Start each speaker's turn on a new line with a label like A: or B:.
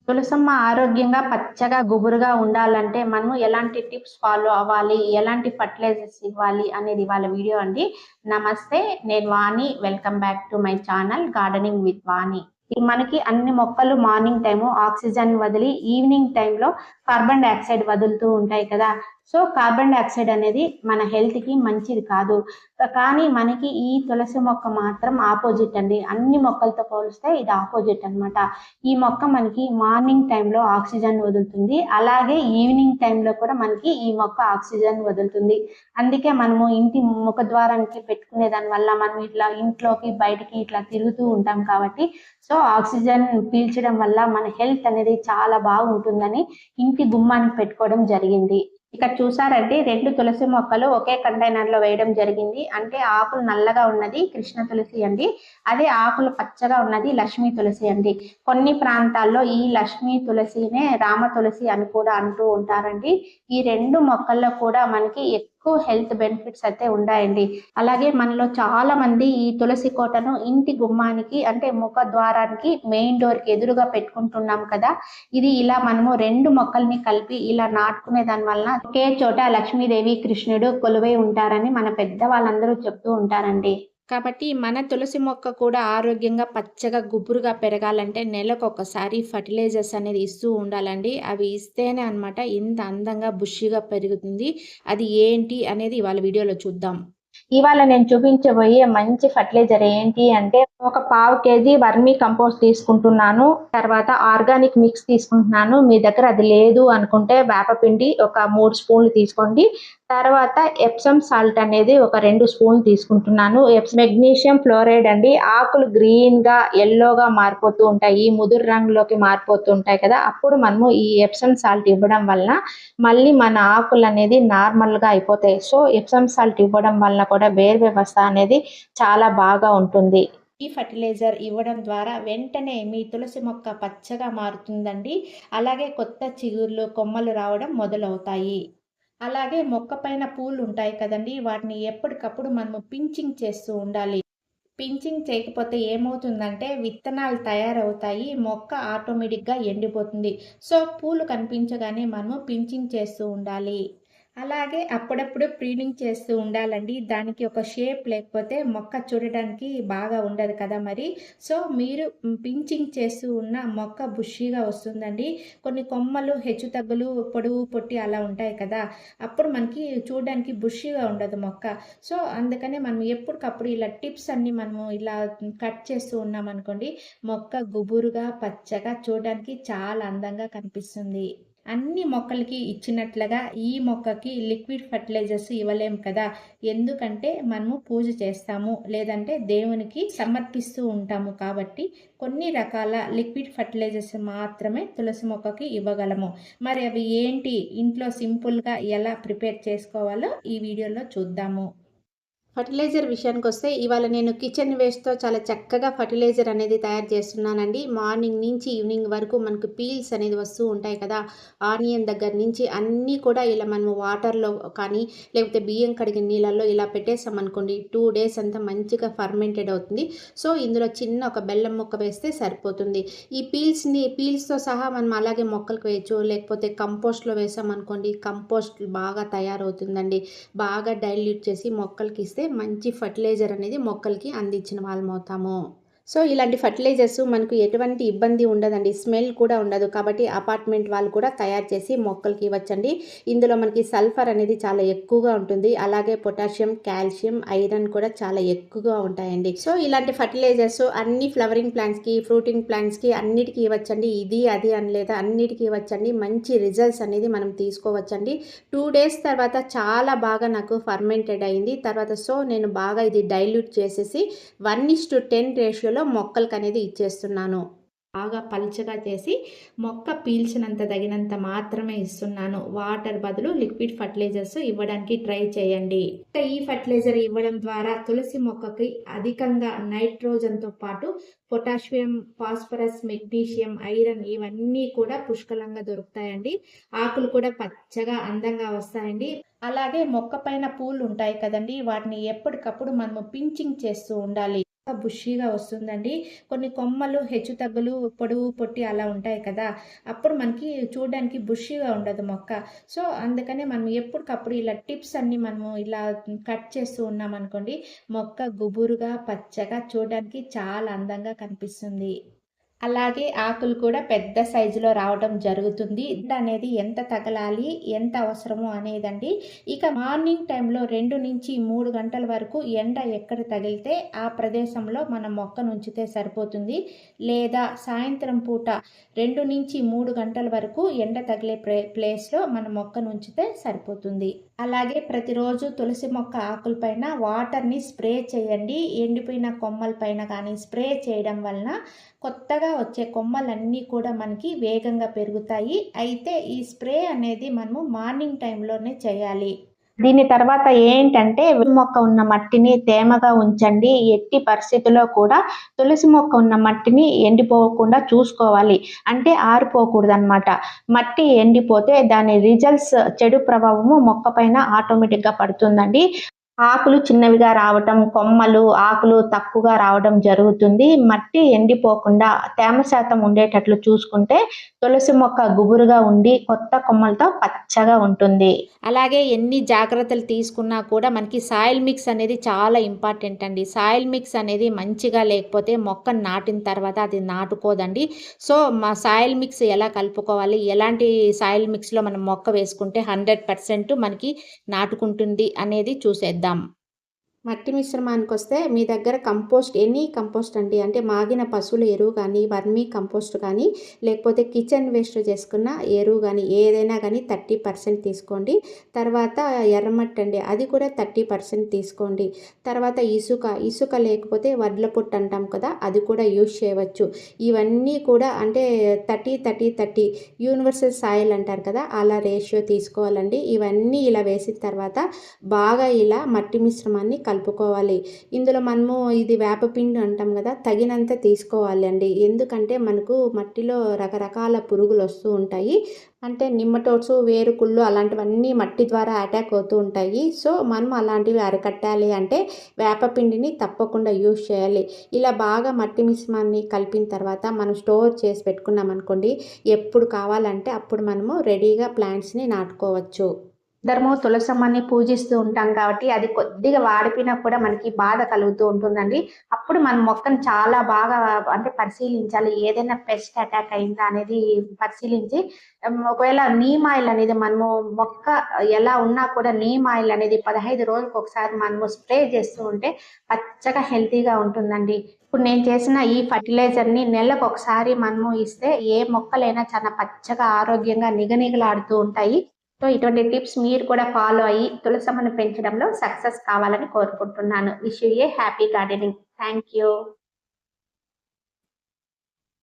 A: తులసమ్మ ఆరోగ్యంగా పచ్చగా గుబురుగా ఉండాలంటే మనము ఎలాంటి టిప్స్ ఫాలో అవ్వాలి, ఎలాంటి ఫర్టిలైజర్స్ ఇవ్వాలి అనేది ఇవాళ వీడియో అండి. నమస్తే, నేను Vani. Welcome back to my channel gardening with Vani. మనకి అన్ని మొక్కలు మార్నింగ్ టైము ఆక్సిజన్ వదిలి ఈవినింగ్ టైంలో కార్బన్ డైఆక్సైడ్ వదులుతూ ఉంటాయి కదా. సో కార్బన్ డైఆక్సైడ్ అనేది మన హెల్త్కి మంచిది కాదు. కానీ మనకి ఈ తులసి మొక్క మాత్రం ఆపోజిట్ అండి. అన్ని మొక్కలతో పోలిస్తే ఇది ఆపోజిట్ అనమాట. ఈ మొక్క మనకి మార్నింగ్ టైంలో ఆక్సిజన్ వదులుతుంది, అలాగే ఈవినింగ్ టైంలో కూడా మనకి ఈ మొక్క ఆక్సిజన్ వదులుతుంది. అందుకే మనము ఇంటి ముఖద్వారానికి పెట్టుకునే దాని వల్ల మనం ఇట్లా ఇంట్లోకి బయటికి ఇట్లా తిరుగుతూ ఉంటాం కాబట్టి సో ఆక్సిజన్ పీల్చడం వల్ల మన హెల్త్ అనేది చాలా బాగుంటుందని ఇంటి గుమ్మానికి పెట్టుకోవడం జరిగింది. ఇక్కడ చూసారంటే 2 తులసి మొక్కలు ఒకే కంటైనర్ లో వేయడం జరిగింది. అంటే ఆకులు నల్లగా ఉన్నది కృష్ణ తులసి అండి, అదే ఆకులు పచ్చగా ఉన్నది లక్ష్మీ తులసి అండి. కొన్ని ప్రాంతాల్లో ఈ లక్ష్మీ తులసినే రామ తులసి అని కూడా అంటూ ఉంటారండి. ఈ 2 మొక్కల్లో కూడా మనకి ఎక్కువ హెల్త్ బెనిఫిట్స్ అయితే ఉన్నాయండి. అలాగే మనలో చాలా మంది ఈ తులసి కోటను ఇంటి గుమ్మానికి అంటే ముఖ ద్వారానికి మెయిన్ డోర్ కి ఎదురుగా పెట్టుకుంటున్నాం కదా. ఇది ఇలా మనము 2 మొక్కల్ని కలిపి ఇలా నాటుకునే దాని వలన ఒకే చోట లక్ష్మీదేవి కృష్ణుడు కొలువై ఉంటారని మన పెద్ద వాళ్ళందరూ చెప్తూ ఉంటారండి. కాబట్టి మన తులసి మొక్క కూడా ఆరోగ్యంగా పచ్చగా గుబురుగా పెరగాలంటే నెలకొకసారి ఫర్టిలైజర్స్ అనేది ఇస్తూ ఉండాలండి. అవి ఇస్తేనే అనమాట ఇంత అందంగా బుషిగా పెరుగుతుంది. అది ఏంటి అనేది ఇవాళ వీడియోలో చూద్దాం. ఇవాళ నేను చూపించబోయే మంచి ఫర్టిలైజర్ ఏంటి అంటే ఒక 1/2 kg వర్మీ కంపోస్ట్ తీసుకుంటున్నాను. తర్వాత ఆర్గానిక్ మిక్స్ తీసుకుంటున్నాను. మీ దగ్గర అది లేదు అనుకుంటే వేపపిండి ఒక 3 స్పూన్లు తీసుకోండి. తర్వాత ఎప్సమ్ సాల్ట్ అనేది ఒక 2 స్పూన్లు తీసుకుంటున్నాను. మెగ్నీషియం ఫ్లోరైడ్ అండి. ఆకులు గ్రీన్ గా ఎల్లోగా మారిపోతూ ఉంటాయి, ముదురు రంగులోకి మారిపోతూ ఉంటాయి కదా. అప్పుడు మనము ఈ ఎప్సమ్ సాల్ట్ ఇవ్వడం వలన మళ్ళీ మన ఆకులు అనేది నార్మల్ గా అయిపోతాయి. సో ఎప్సమ్ సాల్ట్ ఇవ్వడం వలన కూడా వేరు వ్యవస్థ అనేది చాలా బాగా ఉంటుంది. ఈ ఫర్టిలైజర్ ఇవ్వడం ద్వారా వెంటనే మీ తులసి మొక్క పచ్చగా మారుతుందండి. అలాగే కొత్త చిగుర్లు కొమ్మలు రావడం మొదలవుతాయి. అలాగే మొక్క పైన పూలు ఉంటాయి కదండి, వాటిని ఎప్పటికప్పుడు మనము పించింగ్ చేస్తూ ఉండాలి. పించింగ్ చేయకపోతే ఏమవుతుందంటే విత్తనాలు తయారవుతాయి, మొక్క ఆటోమేటిక్గా ఎండిపోతుంది. సో పూలు కనిపించగానే మనము పించింగ్ చేస్తూ ఉండాలి. అలాగే అప్పుడప్పుడు ప్రీనింగ్ చేస్తూ ఉండాలండి. దానికి ఒక షేప్ లేకపోతే మొక్క చూడడానికి బాగా ఉండదు కదా మరి. సో మీరు పించింగ్ చేస్తూ ఉన్న మొక్క బుషీగా వస్తుందండి. కొన్ని కొమ్మలు హెచ్చు తగ్గులు పొడుగు పొట్టి అలా ఉంటాయి కదా, అప్పుడు మనకి చూడడానికి బుషీగా ఉండదు మొక్క. సో అందుకనే మనం ఎప్పటికప్పుడు ఇలా టిప్స్ అన్ని మనము ఇలా కట్ చేస్తూ ఉన్నాం అనుకోండి, మొక్క గుబురుగా పచ్చగా చూడడానికి చాలా అందంగా కనిపిస్తుంది. అన్ని మొక్కలకి ఇచ్చినట్లుగా ఈ మొక్కకి లిక్విడ్ ఫర్టిలైజర్స్ ఇవ్వలేం కదా. ఎందుకంటే మనము పూజ చేస్తాము లేదంటే దేవునికి సమర్పిస్తూ ఉంటాము కాబట్టి కొన్ని రకాల లిక్విడ్ ఫర్టిలైజర్స్ మాత్రమే తులసి మొక్కకి ఇవ్వగలము. మరి అవి ఏంటి, ఇంట్లో సింపుల్గా ఎలా ప్రిపేర్ చేసుకోవాలో ఈ వీడియోలో చూద్దాము. ఫర్టిలైజర్ విషయానికి వస్తే ఇవాళ నేను కిచెన్ వేస్ట్తో చాలా చక్కగా ఫర్టిలైజర్ అనేది తయారు చేస్తున్నానండి. మార్నింగ్ నుంచి ఈవినింగ్ వరకు మనకు పీల్స్ అనేది వస్తూ ఉంటాయి కదా, ఆనియన్ దగ్గర నుంచి అన్నీ కూడా ఇలా మనము వాటర్లో కానీ లేకపోతే బియ్యం కడిగిన నీళ్ళల్లో ఇలా పెట్టేసామనుకోండి, 2 days అంతా మంచిగా ఫర్మెంటెడ్ అవుతుంది. సో ఇందులో చిన్న ఒక బెల్లం ముక్క వేస్తే సరిపోతుంది. ఈ పీల్స్తో సహా మనం అలాగే మొక్కలకు వేయచ్చు, లేకపోతే కంపోస్ట్లో వేసామనుకోండి కంపోస్ట్ బాగా తయారవుతుందండి. బాగా డైల్యూట్ చేసి మొక్కలకి ఇస్తే మంచి ఫర్టిలైజర్ అనేది మొక్కలకి అందించిన వాళ్ళం అవుతాము. సో ఇలాంటి ఫర్టిలైజర్స్ మనకు ఎటువంటి ఇబ్బంది ఉండదండి, స్మెల్ కూడా ఉండదు. కాబట్టి అపార్ట్మెంట్ వాళ్ళు కూడా తయారు చేసి మొక్కలకి ఇవ్వచ్చండి. ఇందులో మనకి సల్ఫర్ అనేది చాలా ఎక్కువగా ఉంటుంది, అలాగే పొటాషియం కాల్షియం ఐరన్ కూడా చాలా ఎక్కువగా ఉంటాయండి. సో ఇలాంటి ఫర్టిలైజర్స్ అన్ని ఫ్లవరింగ్ ప్లాంట్స్కి ఫ్రూటింగ్ ప్లాంట్స్కి అన్నిటికీ ఇవ్వచ్చండి. ఇది అది అని లేదా అన్నిటికీ ఇవ్వచ్చండి. మంచి రిజల్ట్స్ అనేది మనం తీసుకోవచ్చండి. 2 days తర్వాత చాలా బాగా నాకు ఫర్మెంటెడ్ అయింది. తర్వాత సో నేను బాగా ఇది డైల్యూట్ చేసేసి 1:10 రేషియోలో మొక్కలకు అనేది ఇచ్చేస్తున్నాను. బాగా పల్చగా చేసి మొక్క పీల్చినంత తగినంత మాత్రమే ఇస్తున్నాను. వాటర్ బదులు లిక్విడ్ ఫర్టిలైజర్స్ ఇవ్వడానికి ట్రై చేయండి. ఈ ఫర్టిలైజర్ ఇవ్వడం ద్వారా తులసి మొక్కకి అధికంగా నైట్రోజన్తో పాటు పొటాషియం ఫాస్ఫరస్ మెగ్నీషియం ఐరన్ ఇవన్నీ కూడా పుష్కలంగా దొరుకుతాయండి. ఆకులు కూడా పచ్చగా అందంగా వస్తాయండి. అలాగే మొక్క పైన పూలు ఉంటాయి కదండి, వాటిని ఎప్పటికప్పుడు మనము పించింగ్ చేస్తూ ఉండాలి.
B: బుషీగా వస్తుందండి. కొన్ని కొమ్మలు హెచ్చుతగ్గులు, పొడవు, పొట్టి అలా ఉంటాయి కదా! అప్పుడు మనకి చూడడానికి బుషీగా ఉండదు మొక్క. సో, అందుకనే మనం ఎప్పటికప్పుడు ఇలా టిప్స్ అన్నీ మనము ఇలా కట్ చేస్తూ ఉన్నామనుకోండి, మొక్క గుబురుగా, పచ్చగా చూడడానికి చాలా అందంగా కనిపిస్తుంది. అలాగే ఆకులు కూడా పెద్ద సైజులో రావడం జరుగుతుంది. అనేది ఎంత తగలాలి, ఎంత అవసరమో అనేదండి. ఇక మార్నింగ్ టైంలో 2-3 గంటల వరకు ఎండ ఎక్కడ తగిలితే ఆ ప్రదేశంలో మనం మొక్కనుంచితే సరిపోతుంది. లేదా సాయంత్రం పూట 2-3 గంటల వరకు ఎండ తగిలే ప్లేస్‌లో మనం మొక్కనుంచితే సరిపోతుంది. అలాగే ప్రతిరోజు తులసి మొక్క ఆకులపైన వాటర్‌ని స్ప్రే చేయండి. ఎండిపోయిన కొమ్మల పైన కానీ స్ప్రే చేయడం వలన కొత్తగా వచ్చే కొమ్మలన్నీ కూడా మనకి వేగంగా పెరుగుతాయి. అయితే ఈ స్ప్రే అనేది మనము మార్నింగ్ టైంలోనే చేయాలి.
A: దీని తర్వాత ఏంటంటే మొక్క ఉన్న మట్టిని తేమగా ఉంచండి. ఎట్టి పరిస్థితిలో కూడా తులసి మొక్క ఉన్న మట్టిని ఎండిపోకుండా చూసుకోవాలి. అంటే ఆరిపోకూడదనమాట. మట్టి ఎండిపోతే దాని రిజల్ట్స్ చెడు ప్రభావము మొక్క పైన ఆటోమేటిక్‌గా పడుతుందండి. ఆకులు చిన్నవిగా రావటం, కొమ్మలు, ఆకులు తక్కువగా రావడం జరుగుతుంది. మట్టి ఎండిపోకుండా తేమ శాతం ఉండేటట్లు చూసుకుంటే తులసి మొక్క గుబురుగా ఉండి కొత్త కొమ్మలతో పచ్చగా ఉంటుంది.
B: అలాగే ఎన్ని జాగ్రత్తలు తీసుకున్నా కూడా మనకి సాయిల్ మిక్స్ అనేది చాలా ఇంపార్టెంట్ అండి. సాయిల్ మిక్స్ అనేది మంచిగా లేకపోతే మొక్కను నాటిన తర్వాత అది నాటుకోదండి. సో, సాయిల్ మిక్స్ ఎలా కలుపుకోవాలి, ఎలాంటి సాయిల్ మిక్స్‌లో మనం మొక్క వేసుకుంటే 100% మనకి నాటుకుంటుంది అనేది చూసేద్దాం. మట్టి మిశ్రమానికొస్తే మీ దగ్గర కంపోస్ట్ ఎనీ కంపోస్ట్ అండి. అంటే మాగిన పశువుల ఎరువు కానీ, వర్మీ కంపోస్ట్ కానీ, లేకపోతే కిచెన్ వేస్ట్ చేసుకున్న ఎరువు గానీ, ఏదైనా గానీ 30% తీసుకోండి. తర్వాత ఎర్రమట్టి అండి. అది కూడా 30% తీసుకోండి. తర్వాత ఇసుక లేకపోతే వడ్ల పొట్టు అంటాం కదా! అది కూడా యూజ్ చేయవచ్చు. ఇవన్నీ కూడా అంటే 30, 30, 30 యూనివర్సల్ సాయిల్ అంటారు కదా! అలా రేషియో తీసుకోవాలండి. ఇవన్నీ ఇలా వేసిన తర్వాత బాగా ఇలా మట్టి మిశ్రమాన్ని కలుపుకోవాలి. ఇందులో మనము ఇది వేపపిండి అంటాం కదా! తగినంత తీసుకోవాలి అండి. ఎందుకంటే మనకు మట్టిలో రకరకాల పురుగులు వస్తూ ఉంటాయి. అంటే నిమ్మటోడ్స్, వేరుకుళ్ళు అలాంటివన్నీ మట్టి ద్వారా అటాక్ అవుతూ ఉంటాయి. సో, మనం అలాంటివి అరికట్టాలి అంటే వేపపిండిని తప్పకుండా యూజ్ చేయాలి. ఇలా బాగా మట్టి మిశ్రమాన్ని కలిపిన తర్వాత మనం స్టోర్ చేసి పెట్టుకున్నామనుకోండి, ఎప్పుడు కావాలంటే అప్పుడు మనము రెడీగా ప్లాంట్స్‌ని నాటుకోవచ్చు.
A: అందరము తులసమ్మని పూజిస్తూ ఉంటాం కాబట్టి అది కొద్దిగా వాడిపోయినా కూడా మనకి బాధ కలుగుతూ ఉంటుందండి. అప్పుడు మనం మొక్కను చాలా బాగా అంటే పరిశీలించాలి. ఏదైనా పెస్ట్ అటాక్ అయిందా అనేది పరిశీలించి ఒకవేళ నీమ్ ఆయిల్ అనేది మనము మొక్క ఎలా ఉన్నా కూడా నీమ్ ఆయిల్ అనేది 15 రోజులకు ఒకసారి మనము స్ప్రే చేస్తూ ఉంటే పచ్చగా హెల్తీగా ఉంటుందండి. ఇప్పుడు నేను చేసిన ఈ ఫర్టిలైజర్‌ని నెలకొకసారి మనము ఇస్తే ఏ మొక్కలైనా చాలా పచ్చగా ఆరోగ్యంగా నిగనిగలాడుతూ ఉంటాయి. సో, ఇటువంటి టిప్స్ మీరు కూడా ఫాలో అయ్యి తులసమ్మను పెంచడంలో సక్సెస్ కావాలని కోరుకుంటున్నాను. Wish you A happy gardening. Thank you.